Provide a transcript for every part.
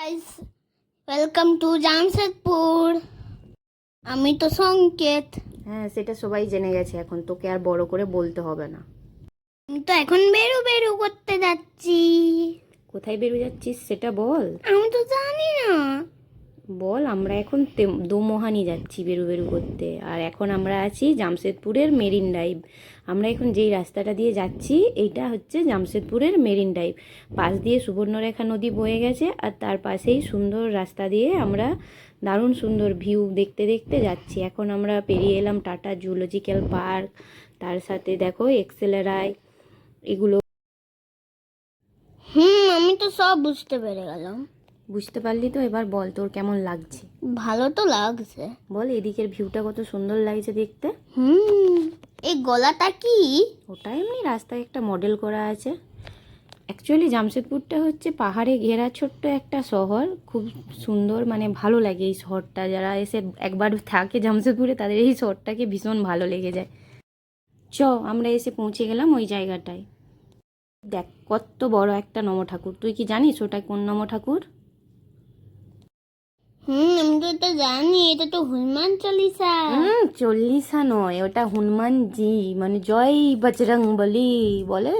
Guys, welcome to Jamshedpur. আমি তো সংকেত। হ্যাঁ, সেটা সবাই জেনে গেছে, এখন তোকে আর বড় করে বলতে হবে না। আমি তো এখন বেরু বেরু করতে যাচ্ছি। কোথায় বেরো যাচ্ছিস সেটা বল। আমি তো জানি না। বল, আমরা এখন দোমোহানি যাচ্ছি বেরু বেরু করতে, আর এখন আমরা আছি জামশেদপুরের মেরিন ড্রাইভ। আমরা এখন যেই রাস্তাটা দিয়ে যাচ্ছি এইটা হচ্ছে জামশেদপুরের মেরিন ড্রাইভ। পাশ দিয়ে সুবর্ণরেখা নদী বয়ে গেছে, আর তার পাশেই সুন্দর রাস্তা দিয়ে আমরা দারুণ সুন্দর ভিউ দেখতে দেখতে যাচ্ছি। এখন আমরা পেরিয়ে এলাম টাটা জুলজিক্যাল পার্ক, তার সাথে দেখো এক্সেলেরায় এগুলো। আমি তো সব বুঝতে পেরে গেলাম। বুঝতে পারলি তো? এবার বল তোর কেমন লাগছে। ভালো তো লাগছে। বল, এদিকের ভিউটা কত সুন্দর লাগছে দেখতে। এই গলাটা কি? ওটা এমনি রাস্তায় একটা মডেল করা আছে। অ্যাকচুয়ালি জামশেদপুরটা হচ্ছে পাহাড়ে ঘেরা ছোট্ট একটা শহর, খুব সুন্দর, মানে ভালো লাগে এই শহরটা। যারা এসে একবার থাকে জামশেদপুরে তাদের এই শহরটাকে ভীষণ ভালো লেগে যায়। আমরা এসে পৌঁছে গেলাম ওই জায়গাটায়। দেখ কত বড় একটা নম ঠাকুর। তুই কি জানিস ওটা কোন নম ঠাকুর? আমি তো এটা জানি, এটা তো হনুমান চল্লিশা। চল্লিশা নয়, ওটা হনুমানজি, মানে জয় বজরং বলি বলে।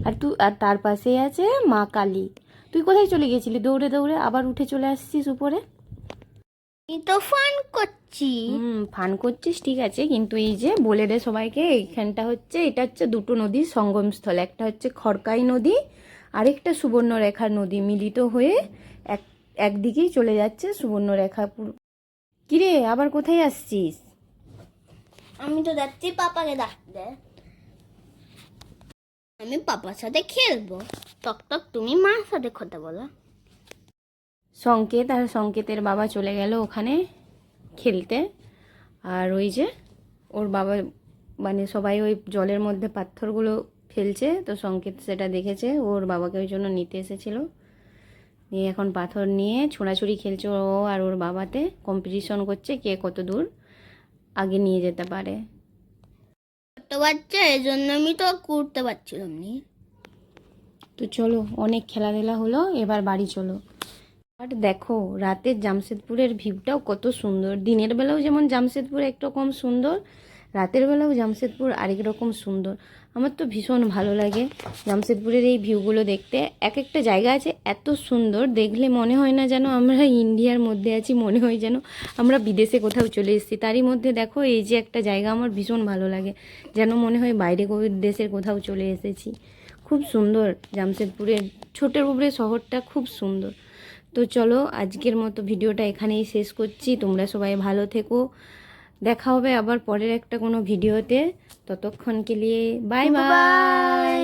আর তার পাশে আছে মা কালী। তুই কোথায় চলে গেছিলি দৌড়ে দৌড়ে, আবার উঠে চলে আসছিস উপরে? আমি তো ফান করছি। ফান করছিস ঠিক আছে, কিন্তু এই যে বলে দে সবাইকে, এইখানটা হচ্ছে, এটা হচ্ছে দুটো নদীর সঙ্গমস্থল। একটা হচ্ছে খড়কাই নদী, আরেকটা সুবর্ণরেখা নদী মিলিত হয়ে একদিকেই চলে যাচ্ছে সুবর্ণরেখাপুর। কিরে, আবার কোথায় আসছিস? আমি তো যাচ্ছি পাপাকে ডাকতে। আমি পাপার সাথে খেলবো। টক টক, তুমি মার সাথে কথা বলো। সংকেতের বাবা চলে গেল ওখানে খেলতে। আর ওই যে ওর বাবা, মানে সবাই ওই জলের মধ্যে পাথরগুলো ফেলছে, তো সংকেত সেটা দেখেছে, ওর বাবাকে ওই জন্য নিতে এসেছিল। নিয়ে এখন পাথর নিয়ে ছোঁড়াছুড়ি খেলছে ও আর ওর বাবাতে, কম্পিটিশন করছে কে কত দূর আগে নিয়ে যেতে পারে। ছোট বাচ্চা, এই জন্য আমি তো করতে পারছিলাম না। তো চলো, অনেক খেলাধুলা হলো, এবার বাড়ি চলো। আর দেখো রাতের জামশেদপুরের ভিউটাও কত সুন্দর। দিনের বেলাও যেমন জামশেদপুর একরকম সুন্দর, রাতের বেলাও জামশেদপুর আরেক রকম সুন্দর। আমার তো ভীষণ ভালো লাগে জামশেদপুরের এই ভিউগুলো দেখতে। এক একটা জায়গা আছে এত সুন্দর, দেখলে মনে হয় না যেন আমরা ইন্ডিয়ার মধ্যে আছি, মনে হয় যেন আমরা বিদেশে কোথাও চলে এসেছি। তারই মধ্যে দেখো এই যে একটা জায়গা আমার ভীষণ ভালো লাগে, যেন মনে হয় বাইরে দেশের কোথাও চলে এসেছি। খুব সুন্দর জামশেদপুরের ছোটের উপরে শহরটা, খুব সুন্দর। তো চলো, আজকের মতো ভিডিওটা এখানেই শেষ করছি। তোমরা সবাই ভালো থেকো, দেখা হবে আবার পরের একটা কোনো ভিডিওতে। ততক্ষণকে লিয়ে বাই বাই।